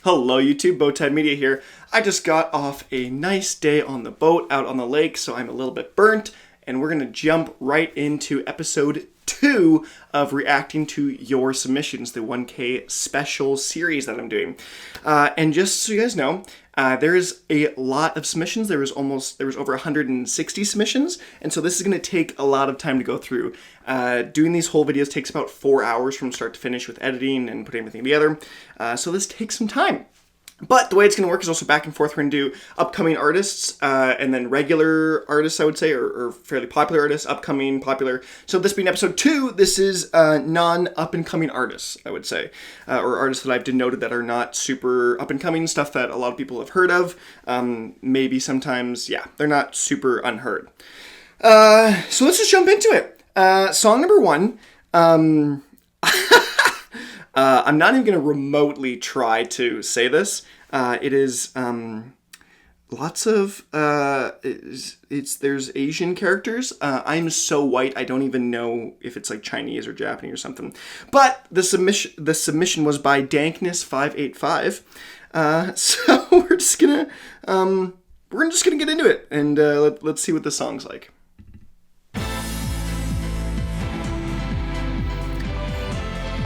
Hello YouTube, Bowtied Media here. I just got off a nice day on the boat out on the lake, so I'm a little bit burnt, and we're gonna jump right into episode 2 of reacting to your submissions, the 1K special series that I'm doing. And just so you guys know, there is a lot of submissions. There was over 160 submissions, and so this is going to take a lot of time to go through. Doing these whole videos takes about 4 hours from start to finish with editing and putting everything together. So this takes some time. But the way it's going to work is also back and forth. We're going to do upcoming artists, and then regular artists, I would say, or fairly popular artists, upcoming, popular. So this being episode 2, this is non-up-and-coming artists, I would say. Or artists that I've denoted that are not super up-and-coming, stuff that a lot of people have heard of. Maybe sometimes, yeah, they're not super unheard. So let's just jump into it. Song number 1. I'm not even going to remotely try to say this. It is lots of there's Asian characters. I'm so white I don't even know if it's like Chinese or Japanese or something. But the submission was by Dankness585. So we're just gonna get into it and let's see what the song's like.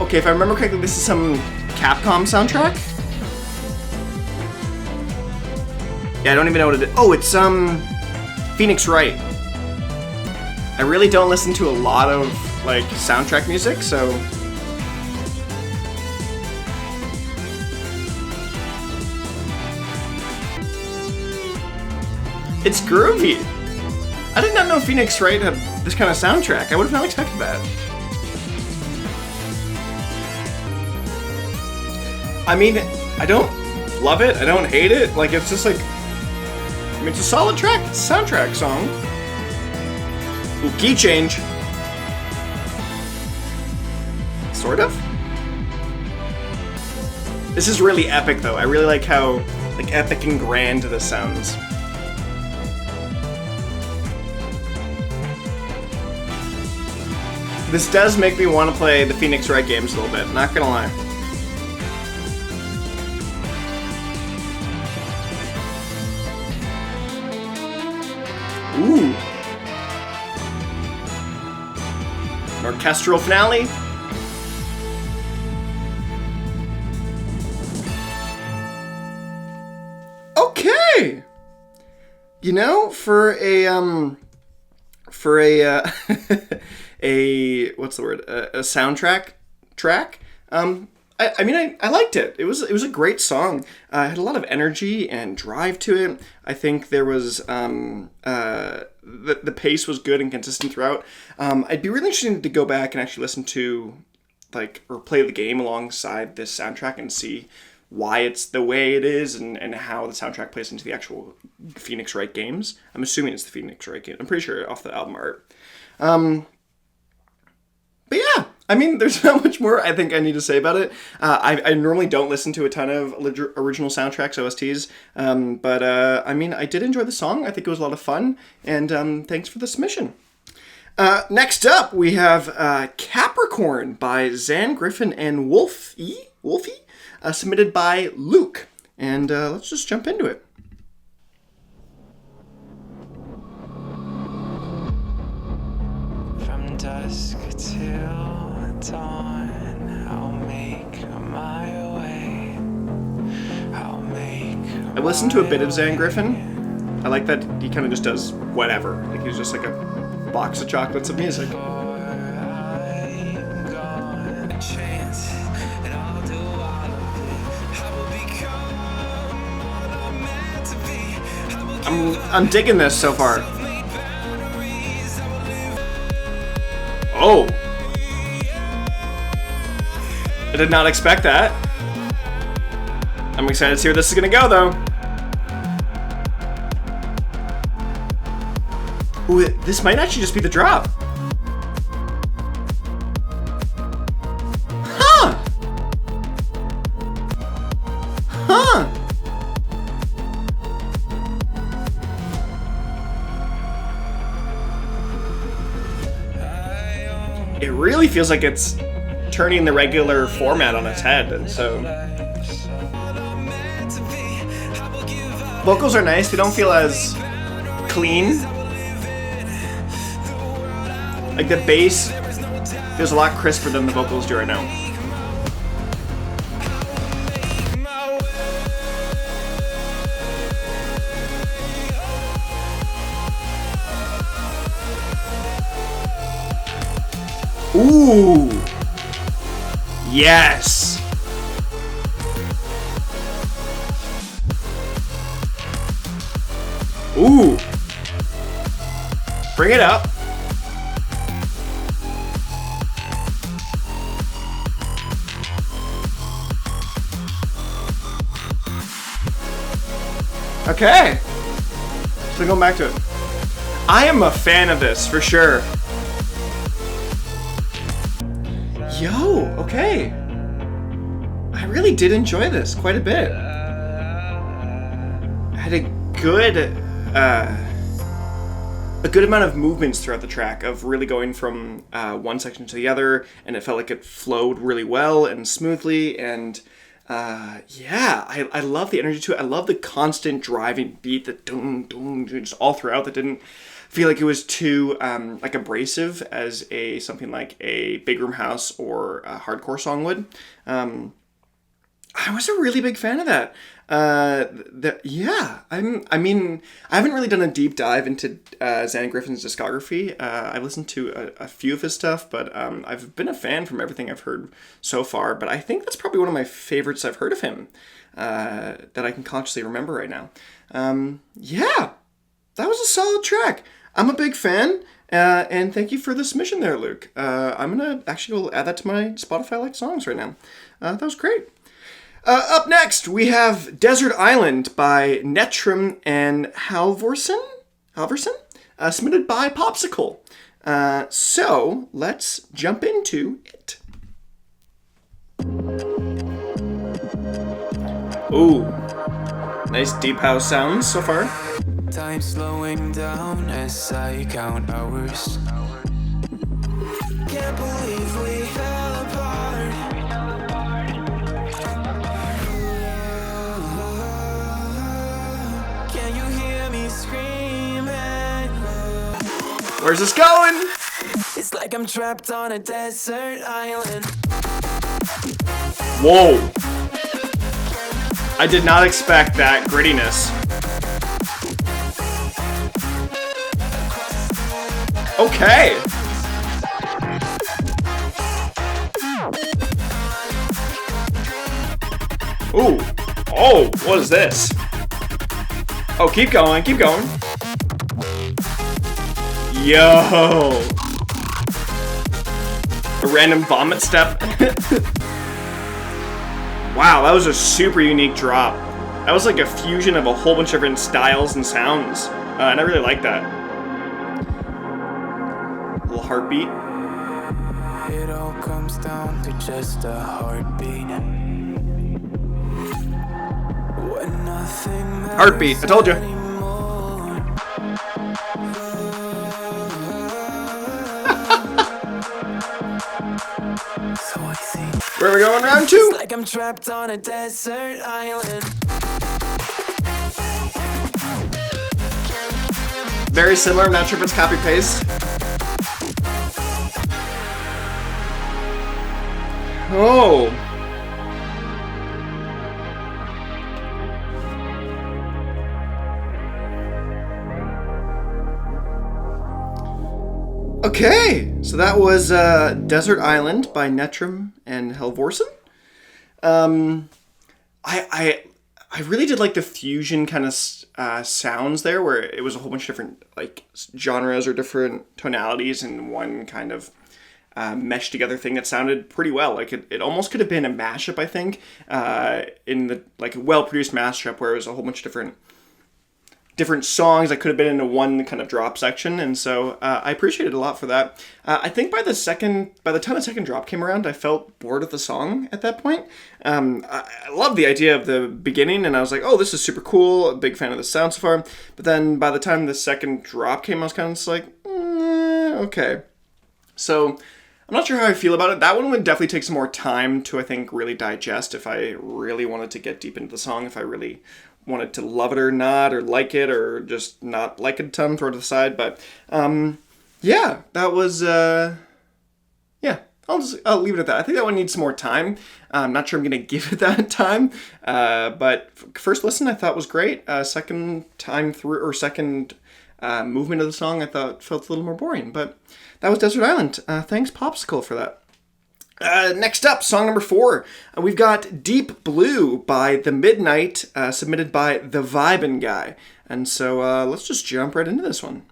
Okay, if I remember correctly, this is some Capcom soundtrack? Yeah, I don't even know what it is. Oh, it's Phoenix Wright. I really don't listen to a lot of, like, soundtrack music, so... It's groovy! I did not know Phoenix Wright had this kind of soundtrack. I would have not expected that. I mean, I don't love it, I don't hate it, like, it's just like, I mean, it's a solid track, it's a soundtrack song. Ooh, key change. Sort of? This is really epic, though. I really like how, like, epic and grand this sounds. This does make me want to play the Phoenix Wright games a little bit, not gonna lie. Ooh. An orchestral finale. Okay. You know, for a a what's the word? A soundtrack track. I mean, I liked it. It was a great song. It had a lot of energy and drive to it. I think there was the pace was good and consistent throughout. I'd be really interested to go back and actually listen to, like, or play the game alongside this soundtrack and see why it's the way it is and how the soundtrack plays into the actual Phoenix Wright games. I'm assuming it's the Phoenix Wright game. I'm pretty sure off the album art. But yeah. I mean, there's not much more I think I need to say about it. I normally don't listen to a ton of original soundtracks, OSTs, but I mean, I did enjoy the song. I think it was a lot of fun, and thanks for the submission. Next up, we have Capricorn by Zan, Griffin, and WOLFE, submitted by Luke. And let's just jump into it. From dusk till dawn, I'll make my way. I listened to a bit of Zan Griffin. I like that he kind of just does whatever. Like he's just like a box of chocolates of music. I'm digging this so far. Oh. I did not expect that. I'm excited to see where this is gonna go, though. Ooh, this might actually just be the drop. Huh! Huh! It really feels like it's turning the regular format on its head, and so Vocals are nice. They don't feel as clean. Like the bass feels a lot crisper than the vocals do right now. Ooh! Yes! Ooh! Bring it up. Okay. So going back to it. I am a fan of this, for sure. Yo, okay. I really did enjoy this quite a bit. I had a good amount of movements throughout the track of really going from one section to the other, and it felt like it flowed really well and smoothly, and yeah, I love the energy to it. I love the constant driving beat, the dum dum, just all throughout. That didn't feel like it was too like abrasive as something like a Big Room House or a hardcore song would. I was a really big fan of that. Yeah, I mean, I haven't really done a deep dive into Xan Griffin's discography. I've listened to a few of his stuff, but I've been a fan from everything I've heard so far. But I think that's probably one of my favorites I've heard of him that I can consciously remember right now. Yeah, that was a solid track. I'm a big fan, and thank you for the submission there, Luke. I'm gonna actually go add that to my Spotify liked songs right now. That was great. Up next, we have Desert Island by Netrum and Halvorsen, submitted by Popsakul. So, let's jump into it. Ooh, nice deep house sounds so far. Time slowing down as I count hours. Can't believe we fell apart. Can you hear me screaming? Where's this going? It's like I'm trapped on a desert island. Whoa. I did not expect that grittiness. Okay. Ooh. Oh, what is this? Oh, keep going, keep going. Yo. A random vomit step. Wow, that was a super unique drop. That was like a fusion of a whole bunch of different styles and sounds. And I really like that. Little heartbeat. It all comes down to just a heartbeat. When nothing Heartbeat, I told you. So I think Where are we going, round two? like I'm trapped on a desert island. Very similar, I'm not sure if it's copy-paste. Oh. Okay, so that was Desert Island by Netrum and Halvorsen. I really did like the fusion kind of sounds there, where it was a whole bunch of different like genres or different tonalities in one kind of meshed together thing that sounded pretty well. Like it almost could have been a mashup, I think, in the like a well-produced mashup where it was a whole bunch of different songs that could have been into one kind of drop section, and so I appreciated it a lot for that. I think by the time the second drop came around, I felt bored of the song at that point. I love the idea of the beginning, and I was like, oh, this is super cool, a big fan of the sound so far, but then by the time the second drop came, I was kind of just like, okay. So I'm not sure how I feel about it. That one would definitely take some more time to, I think, really digest if I really wanted to get deep into the song, if I really wanted to love it or not, or like it, or just not like it a ton, throw it to the side. But, yeah, that was, yeah. I'll leave it at that. I think that one needs some more time. I'm not sure I'm going to give it that time. But first listen, I thought was great. Second time through, or second movement of the song, I thought felt a little more boring. But that was Desert Island. Thanks, Popsakul, for that. Next up, song number 4. We've got Deep Blue by The Midnight, submitted by TheVibinGuy. And so let's just jump right into this one.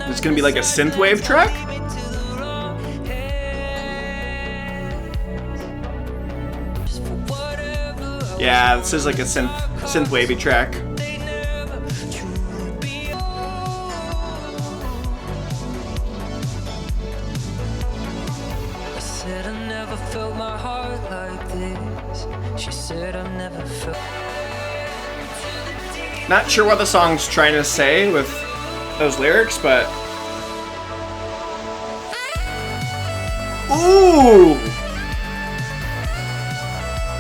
It's going to be like a synthwave track? Yeah, this is like a synthwavy track. I said I never felt my heart like this. She said I never felt. Not sure what the song's trying to say with those lyrics, but ooh!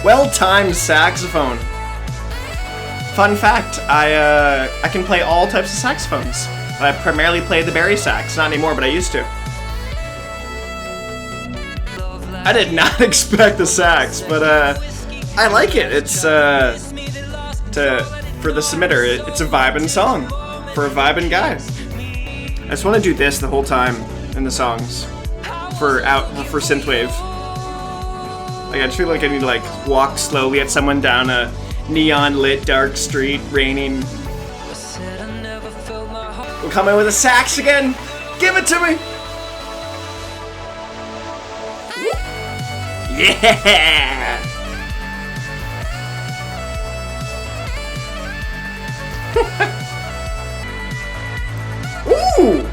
Well-timed saxophone. Fun fact, I can play all types of saxophones. I primarily play the Barry sax, not anymore, but I used to. I did not expect the sax, but I like it. It's for the submitter, it's a vibin' song for a vibin' guy. I just want to do this the whole time in the songs for synthwave. Like I just feel like I need to like walk slowly at someone down a neon lit dark street, raining. We'll come in with a sax again. Give it to me. Yeah. Ooh!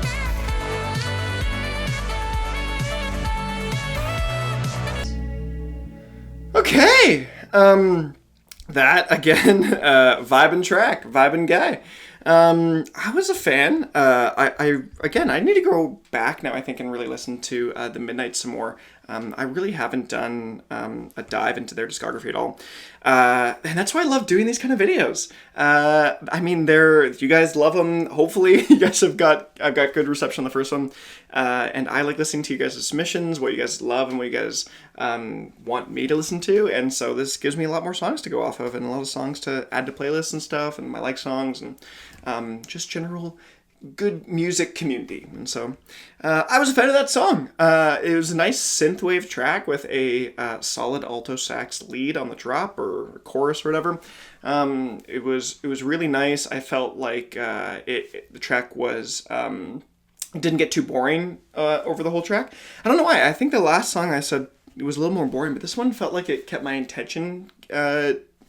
Okay. That again, vibin' track, vibin' guy. I was a fan. I need to go back now, I think, and really listen to The Midnight some more. I really haven't done a dive into their discography at all. And that's why I love doing these kind of videos. I mean, you guys love them. Hopefully you guys I've got good reception on the first one. And I like listening to you guys' submissions, what you guys love and what you guys want me to listen to. And so this gives me a lot more songs to go off of and a lot of songs to add to playlists and stuff and my like songs and just general good music community. And so I was a fan of that song. It was a nice synthwave track with a solid alto sax lead on the drop or chorus or whatever. It was really nice. I felt like the track was didn't get too boring over the whole track. I don't know why. I think the last song I said it was a little more boring, but this one felt like it kept my attention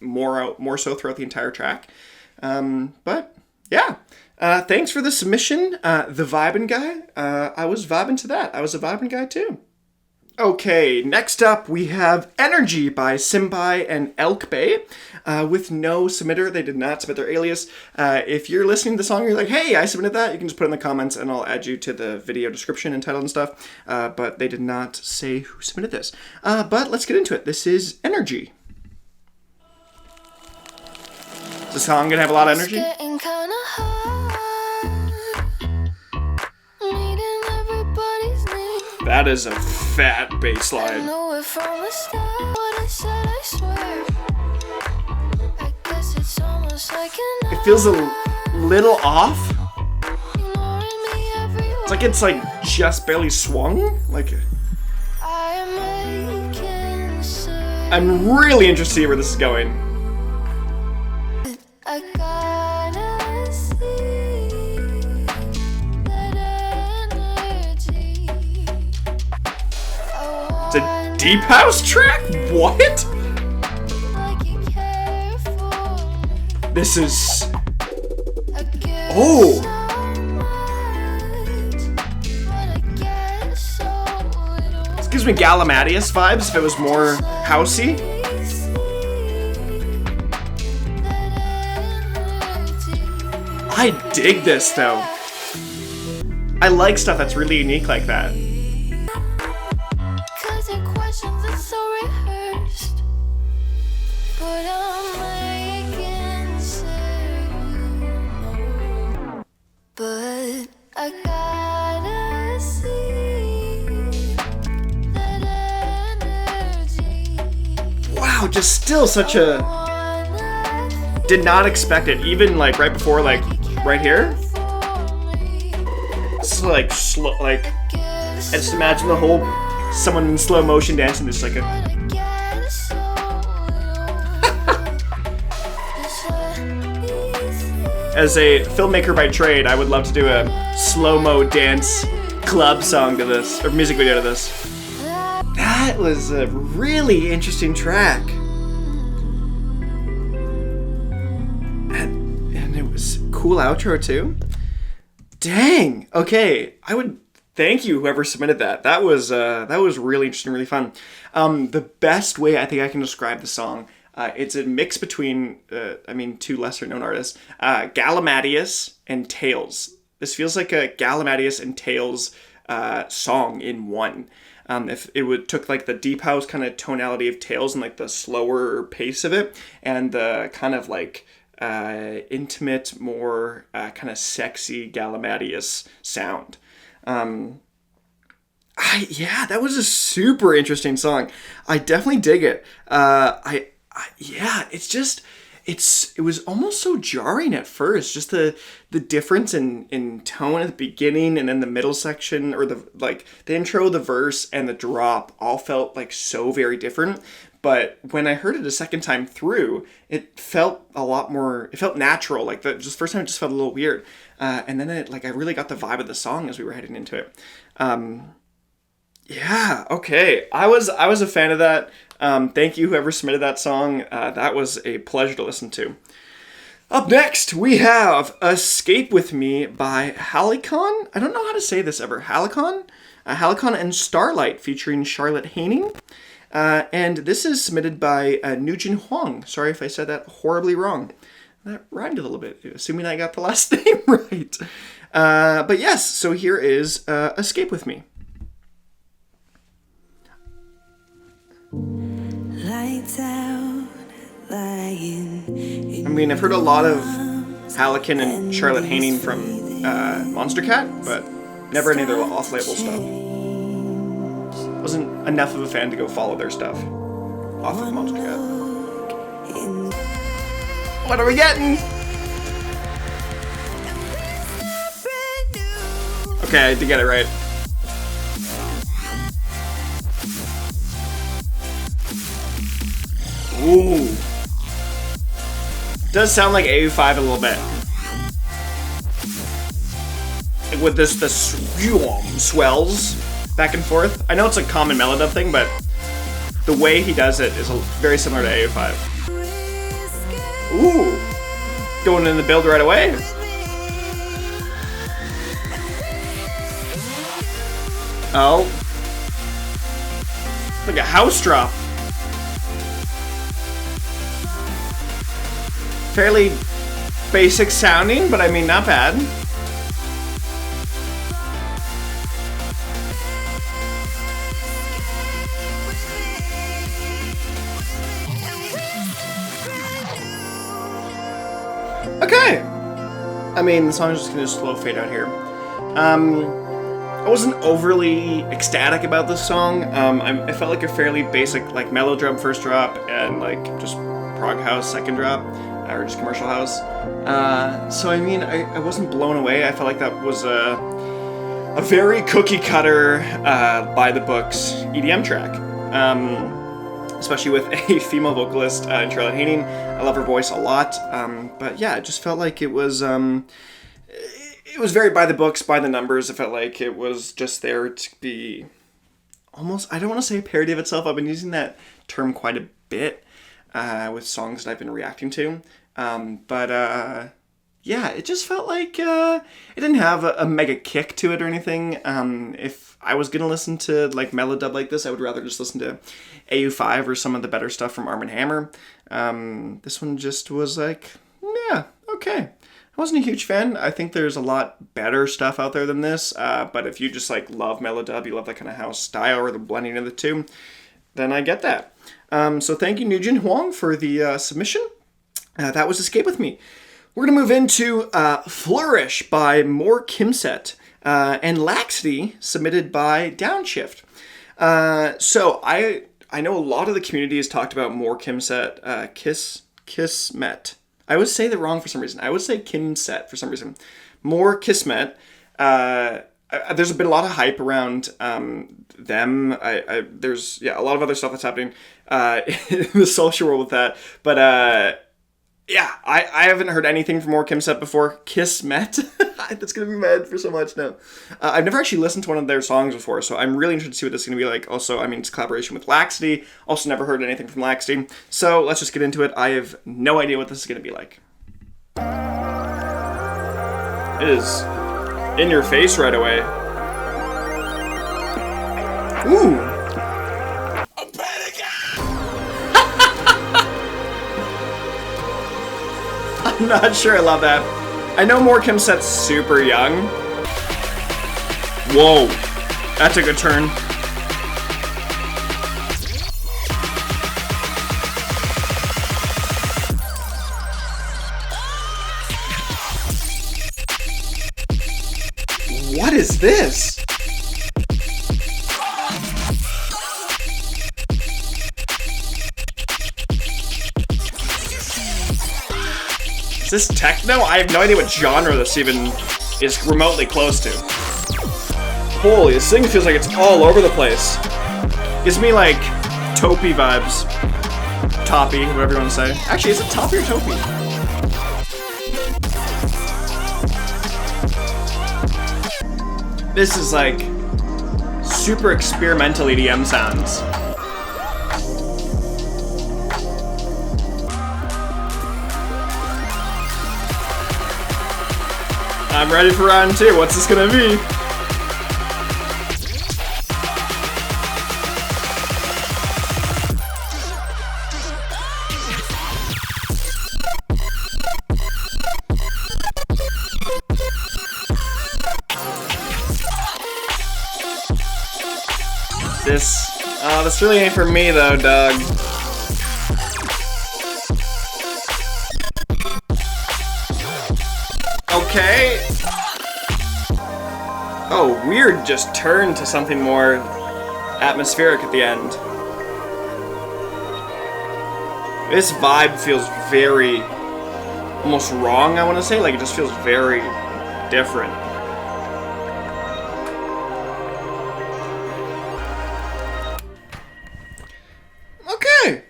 more so throughout the entire track. But yeah. Thanks for the submission, The Vibin' Guy. I was vibing to that. I was a vibin' guy too. Okay, next up we have Energy by Simbai and Elke. With no submitter. They did not submit their alias. If you're listening to the song and you're like, hey, I submitted that, you can just put it in the comments and I'll add you to the video description and title and stuff. But they did not say who submitted this. But let's get into it. This is Energy. Is the song gonna have a lot of energy? That is a fat bass line. It feels a little off. It's like just barely swung. Like I'm really interested to see where this is going. It's a deep house track? What? This is... Oh! This gives me Galimatius vibes if it was more housey. I dig this though. I like stuff that's really unique like that. Cause your questions are so rehearsed. But I'm making sure. But I gotta see that energy. Wow, just still such a... Did not expect it. Even like right before, like right here. It's like slow, like I just imagine the whole someone in slow motion dancing just like a... As a filmmaker by trade, I would love to do a slow-mo dance club song to this, or music video to this. That was a really interesting track. And it was cool outro too. Dang. Okay, I would thank you whoever submitted that. That was really interesting, really fun. The best way I think I can describe the song, it's a mix between two lesser known artists, Galimatius and Tails. This feels like a Galimatius and Tails song in one. If it took like the deep house kind of tonality of Tails and like the slower pace of it, and the kind of like intimate, more kind of sexy Galimatius sound. That was a super interesting song. I definitely dig it. It was almost so jarring at first, just the difference in tone at the beginning and then the middle section, or the intro, the verse, and the drop all felt like so very different. But when I heard it a second time through, it felt a lot more, it felt natural. Like the first time it just felt a little weird. And then I really got the vibe of the song as we were heading into it. Okay. I was a fan of that. Thank you whoever submitted that song. That was a pleasure to listen to. Up next, we have Escape With Me by Halycon. I don't know how to say this ever. Halycon? Halycon and Starlight featuring Charlotte Haining. And this is submitted by Nguyen Hoang. Sorry if I said that horribly wrong. That rhymed a little bit, assuming I got the last name right. But yes, so here is Escape With Me. Lights out, lying. I mean, I've heard a lot of Halycon and Charlotte Haining from Monster Cat, but never any of their off-label stuff. Wasn't enough of a fan to go follow their stuff off of Monster Cat. What are we getting? Okay, I did get it right. Ooh. Does sound like AU5 a little bit. Like with the swells back and forth. I know it's a common melodub thing, but the way he does it is very similar to AU5. Ooh. Going in the build right away. Oh. Like a house drop. Fairly basic sounding, but I mean, not bad. Okay. I mean, the song's just gonna slow fade out here. I wasn't overly ecstatic about this song. I felt like a fairly basic, like, mellow drum first drop and like just prog house second drop, or just commercial house. So I mean, I wasn't blown away. I felt like that was a very cookie cutter, by the books EDM track. Especially with a female vocalist in Charlotte Haining. I love her voice a lot. But yeah, it just felt like it was very by the books, by the numbers. It felt like it was just there to be almost, I don't want to say a parody of itself. I've been using that term quite a bit with songs that I've been reacting to. Yeah, it just felt like it didn't have a mega kick to it or anything. If I was going to listen to like melodub like this, I would rather just listen to AU5 or some of the better stuff from Arm & Hammer. This one just was like, yeah, okay. wasn't a huge fan. I think there's a lot better stuff out there than this. But if you just like love melodub, you love that kind of house style or the blending of the two, then I get that. So thank you, Nguyen Hoang, for the submission. That was Escape With Me. We're going to move into Flourish by More Kismet and Laxcity, submitted by Downshift. So I know a lot of the community has talked about More Kismet. Kismet. I always say that wrong for some reason. I always say Kimset for some reason. More Kismet. There's been a lot of hype around them. There's a lot of other stuff that's happening in the social world with that. But I haven't heard anything from More Kismet before. Kismet. That's going to be mad for so much now. I've never actually listened to one of their songs before, so I'm really interested to see what this is going to be like. Also, I mean, it's a collaboration with Laxcity. Also never heard anything from Laxcity. So let's just get into it. I have no idea what this is going to be like. It is in your face right away. Ooh. I'm not sure I love that. I know More Kismet's super young. Whoa. That took a turn. What is this? Is this techno? I have no idea what genre this even is remotely close to. Holy, this thing feels like it's all over the place. Gives me like Topi vibes. Toppy, whatever you want to say. Actually, is it Toppy or Topi? This is like super experimental EDM sounds. I'm ready for round two. What's this gonna be? This really ain't for me though, Doug. Okay. Oh, weird just turned to something more atmospheric at the end. This vibe feels very, almost wrong, I want to say. Like, it just feels very different. Okay.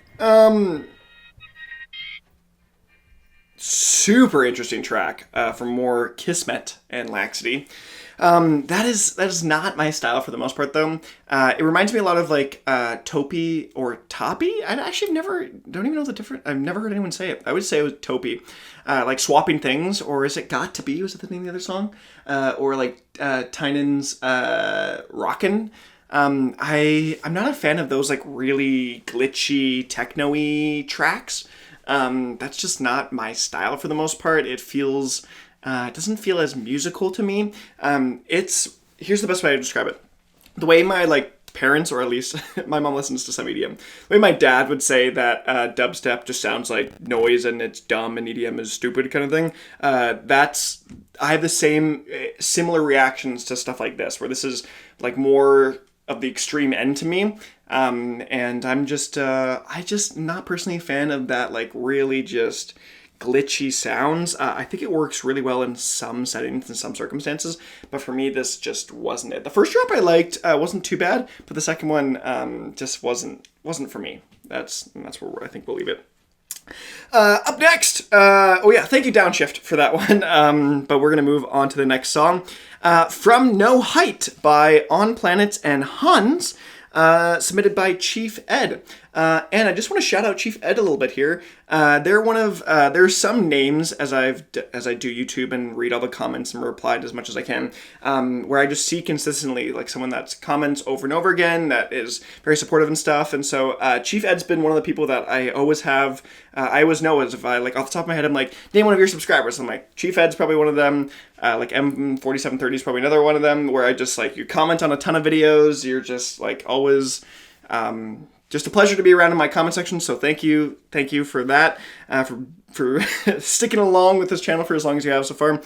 Super interesting track from More Kismet and Laxcity. That is not my style for the most part, though. It reminds me a lot of like Topi or Toppy. I actually don't even know the difference. I've never heard anyone say it. I would say it was Topi, like swapping things, or is it Got to Be? Was it the name of the other song? Or like Tynan's Rockin'. I'm not a fan of those like really glitchy techno-y tracks. That's just not my style for the most part. It feels. It doesn't feel as musical to me. Here's the best way to describe it. The way my parents, or at least my mom listens to some EDM, the way my dad would say that dubstep just sounds like noise and it's dumb and EDM is stupid kind of thing. I have the similar reactions to stuff like this, where this is like more of the extreme end to me. And I'm just not personally a fan of that like really just glitchy sounds. I think it works really well in some settings and some circumstances, but for me this just wasn't it. The first drop I liked, wasn't too bad, but the second one just wasn't for me. That's where I think we'll leave it. Up next, thank you Downshift for that one. But we're gonna move on to the next song, From No Height by On Planets and Hanz. Submitted by Chief Ed. And I just want to shout out Chief Ed a little bit here. They're one of there's some names as I do YouTube and read all the comments and reply as much as I can, where I just see consistently like someone that comments over and over again that is very supportive and stuff. And so Chief Ed's been one of the people that I always have. I always know as if I like off the top of my head I'm like, name one of your subscribers. I'm like, Chief Ed's probably one of them. Like M4730 is probably another one of them, where I just like, you comment on a ton of videos. You're just like always just a pleasure to be around in my comment section. So thank you for that, for sticking along with this channel for as long as you have so far.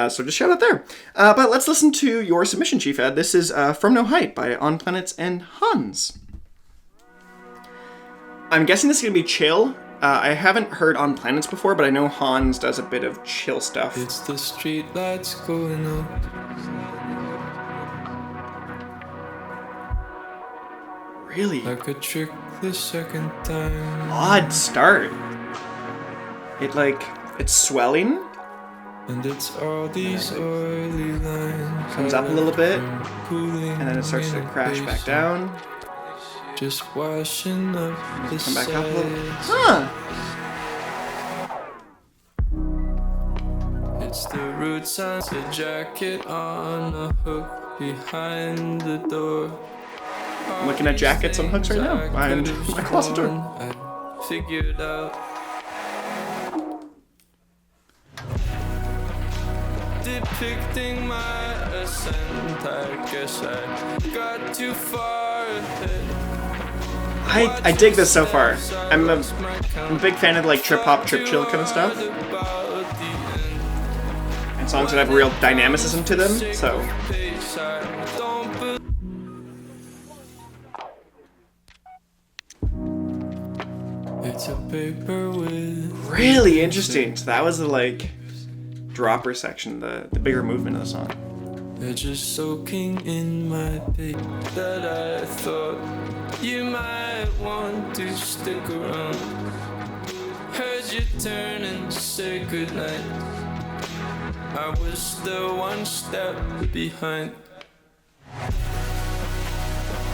So just shout out there. But let's listen to your submission, Chief Ed. This is From No Height by On Planets and Hanz. I'm guessing this is gonna be chill. I haven't heard On Planets before, but I know Hanz does a bit of chill stuff. It's the street lights going up. Really? Like a trick the second time. Odd start. It's swelling. And it's all these early lines. Comes up a little bit. And then it starts to crash back down. Just washing up the Come back up a little. sides. It's the roots and the jacket on a hook behind the door. I'm looking at jackets on hooks right now behind my closet door. I figured out. Depicting my ascent, I guess I got too far ahead. I dig this so far. I'm a big fan of like trip hop, trip chill kind of stuff. And songs that have real dynamicism to them, so. It's a paper with Really interesting. So that was the like dropper section, the bigger movement of the song. they're just soaking in my paper that I thought you might want to stick around. Heard you turn and say goodnight. I was the one step behind.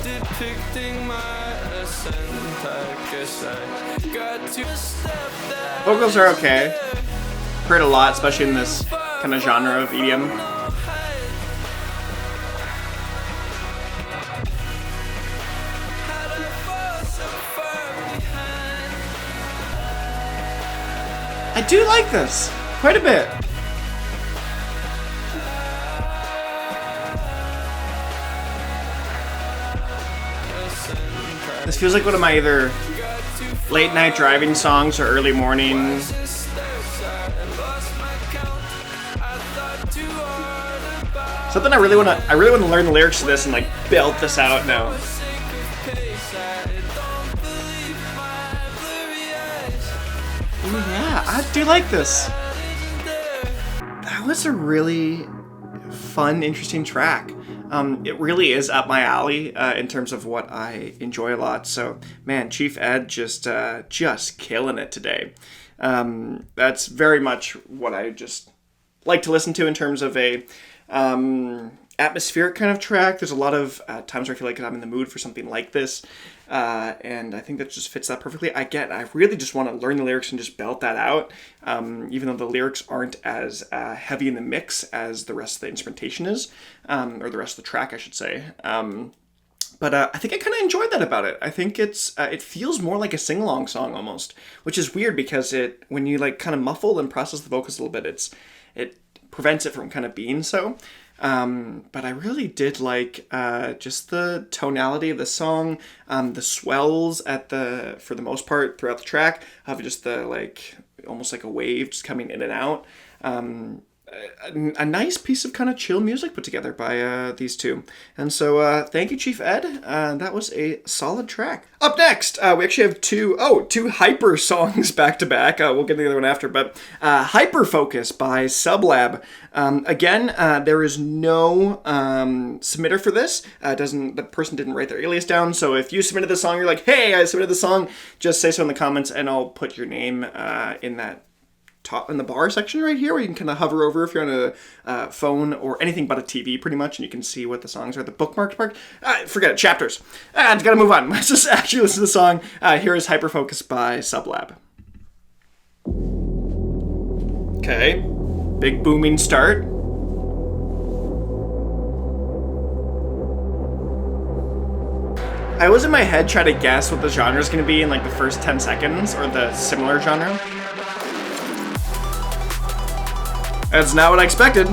Depicting my ascent, I guess I got to step that. Vocals are okay. Heard a lot, especially in this kind of genre of EDM. I do like this quite a bit. This feels like one of my either late night driving songs or early morning. Something I really want to learn the lyrics to this and like belt this out now. Ooh, yeah, I do like this. That was a really fun, interesting track. It really is up my alley in terms of what I enjoy a lot. So, man, Chief Ed just killing it today. That's very much what I just like to listen to in terms of a atmospheric kind of track. There's a lot of times where I feel like I'm in the mood for something like this. And I think that just fits that perfectly. I really just want to learn the lyrics and just belt that out, even though the lyrics aren't as heavy in the mix as the rest of the instrumentation is, or the rest of the track, I should say. But I think I kind of enjoyed that about it. I think it feels more like a sing-along song almost, which is weird because when you like kind of muffle and process the vocals a little bit, it prevents it from kind of being so. But I really did like just the tonality of the song, the swells for the most part throughout the track of just the like almost like a wave just coming in and out. A nice piece of kind of chill music put together by these two. And so thank you, Chief Ed. That was a solid track. Up next, we actually have two Hyper songs back to back. We'll get to the other one after, but Hyper Focus by SubLab. Again, there is no submitter for this. The person didn't write their alias down, so if you submitted the song, you're like, hey, I submitted the song, just say so in the comments and I'll put your name in that top in the bar section right here, where you can kind of hover over if you're on a phone or anything but a TV, pretty much, and you can see what the songs are. The bookmarked part, forget it. Chapters. Gotta move on. Let's just actually listen to the song. Here is Hyperfocus by SubLab. Okay, big booming start. I was in my head trying to guess what the genre is going to be in like the first 10 seconds, or the similar genre. That's not what I expected.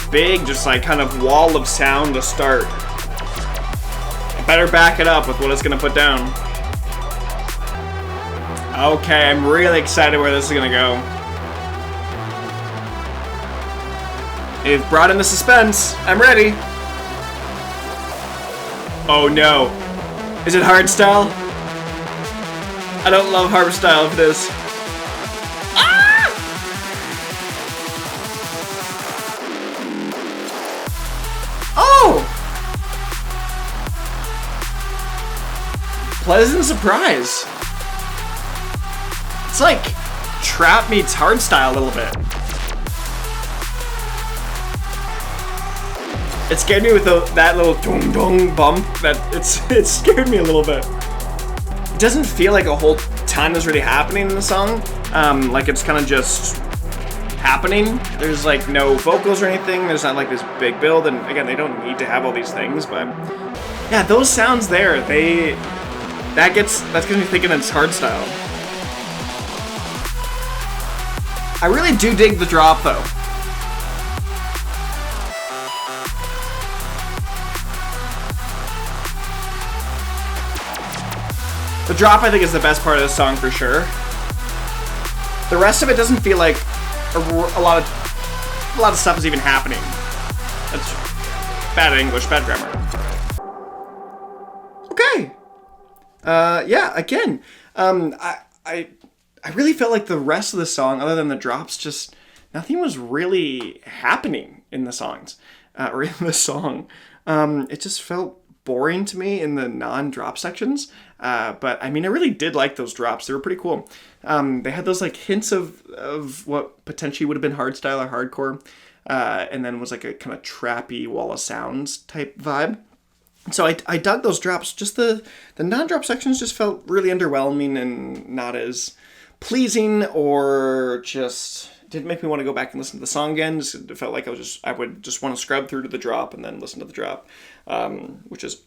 Big, just like kind of wall of sound to start. I better back it up with what it's going to put down. Okay, I'm really excited where this is going to go. They've brought in the suspense. I'm ready. Oh no. Is it hardstyle? I don't love hardstyle for this. Ah! Oh! Pleasant surprise. It's like trap meets hardstyle a little bit. It scared me with that little dong dong bump. It scared me a little bit. It doesn't feel like a whole ton is really happening in the song. Like it's kind of just happening. There's like no vocals or anything. There's not like this big build. And again, they don't need to have all these things. But yeah, those sounds there, that gets me thinking it's hardstyle. I really do dig the drop though. The drop, I think, is the best part of the song for sure. The rest of it doesn't feel like a lot of stuff is even happening. That's bad English, bad grammar. Okay. Yeah. Again, I really felt like the rest of the song, other than the drops, just nothing was really happening in the songs or in the song. It just felt boring to me in the non-drop sections, but I mean, I really did like those drops. They were pretty cool. They had those like hints of what potentially would have been hardstyle or hardcore, and then was like a kind of trappy wall of sounds type vibe. So I dug those drops. Just the non-drop sections just felt really underwhelming and not as pleasing, or just didn't make me want to go back and listen to the song again. It felt like I would just want to scrub through to the drop and then listen to the drop, which is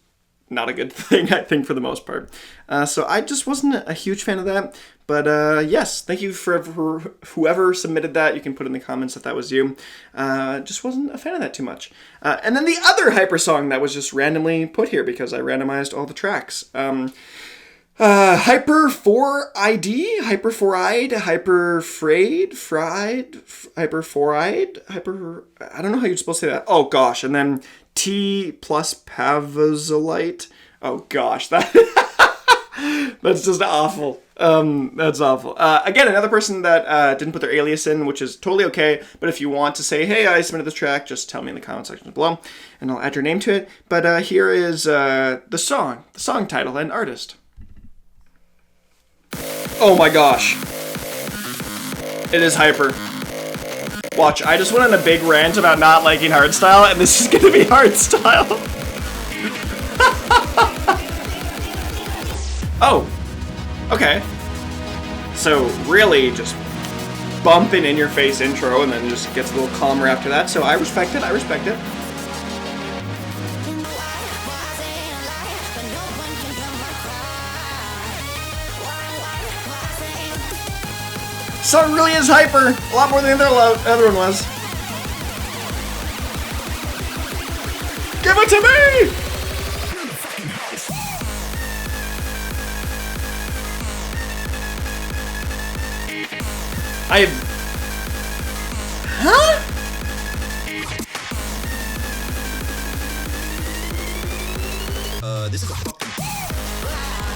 not a good thing, I think, for the most part. So I just wasn't a huge fan of that. But yes, thank you for whoever submitted that. You can put in the comments if that was you. Just wasn't a fan of that too much. And then the other hyper song that was just randomly put here because I randomized all the tracks. Hyper 4ID, Hyper 4-eyed, Hyper frayed, fried, Hyper 4-eyed, Hyper, I don't know how you're supposed to say that. Oh gosh, and then t+pazolite. Oh gosh, that's just awful. That's awful. Again, another person that didn't put their alias in, which is totally okay, but if you want to say, hey, I submitted this track, just tell me in the comment section below, and I'll add your name to it. But here is the song title and artist. Oh my gosh. It is hyper. Watch, I just went on a big rant about not liking hardstyle, and this is gonna be hardstyle. Oh. Okay. So, really just bumping in your face intro, and then just gets a little calmer after that, so I respect it, So it really is hyper, a lot more than the other one was. Give it to me! Huh?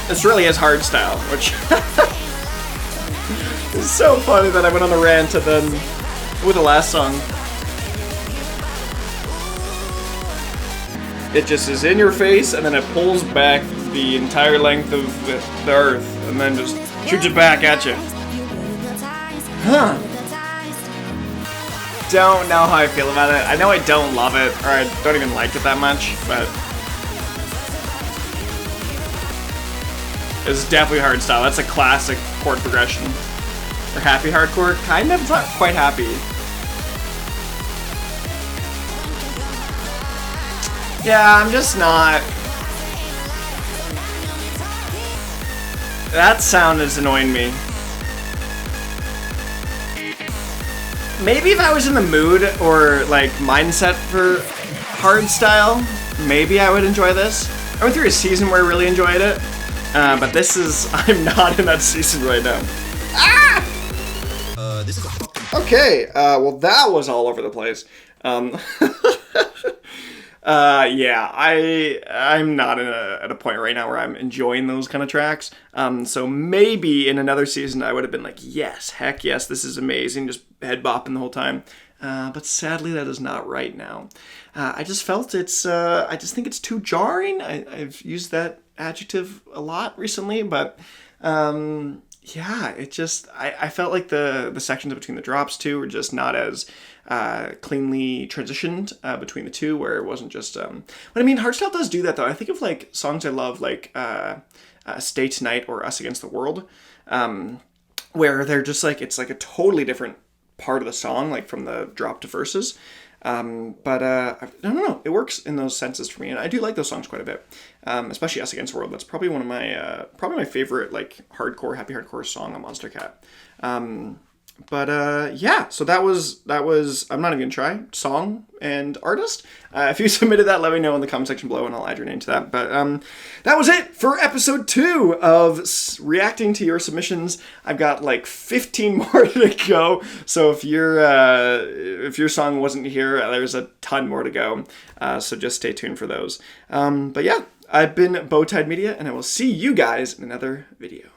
This really is hardstyle, which it's so funny that I went on a rant and then with the last song. It just is in your face and then it pulls back the entire length of the earth and then just shoots it back at you. Huh. Don't know how I feel about it. I know I don't love it, or I don't even like it that much, but it's definitely hardstyle. That's a classic chord progression. Or happy hardcore? Kind of, it's not quite happy. Yeah, I'm just not. That sound is annoying me. Maybe if I was in the mood or like mindset for hardstyle, maybe I would enjoy this. I went through a season where I really enjoyed it, but this is, I'm not in that season right now. Ah! Okay, well that was all over the place. Yeah, I'm not at a point right now where I'm enjoying those kind of tracks. So maybe in another season I would have been like, yes, heck yes, this is amazing, just head bopping the whole time. But sadly that is not right now. I just felt I just think it's too jarring. I've used that adjective a lot recently, but yeah, it just, I felt like the sections between the drops too were just not as cleanly transitioned between the two, where it wasn't just but I mean, hardstyle does do that though. I think of like songs I love, like Stay Tonight or Us Against the World, where they're just like, it's like a totally different part of the song, like from the drop to verses. But I don't know, it works in those senses for me, and I do like those songs quite a bit, especially Us Against the World. That's probably one of my probably my favorite like hardcore, happy hardcore song on Monster Cat. But yeah, so that was I'm not even gonna try song and artist. If you submitted that, let me know in the comment section below and I'll add your name to that. But that was it for episode 2 of reacting to your submissions. I've got like 15 more to go, so if your song wasn't here, there's a ton more to go, so just stay tuned for those. But yeah, I've been Bowtied Media, and I will see you guys in another video.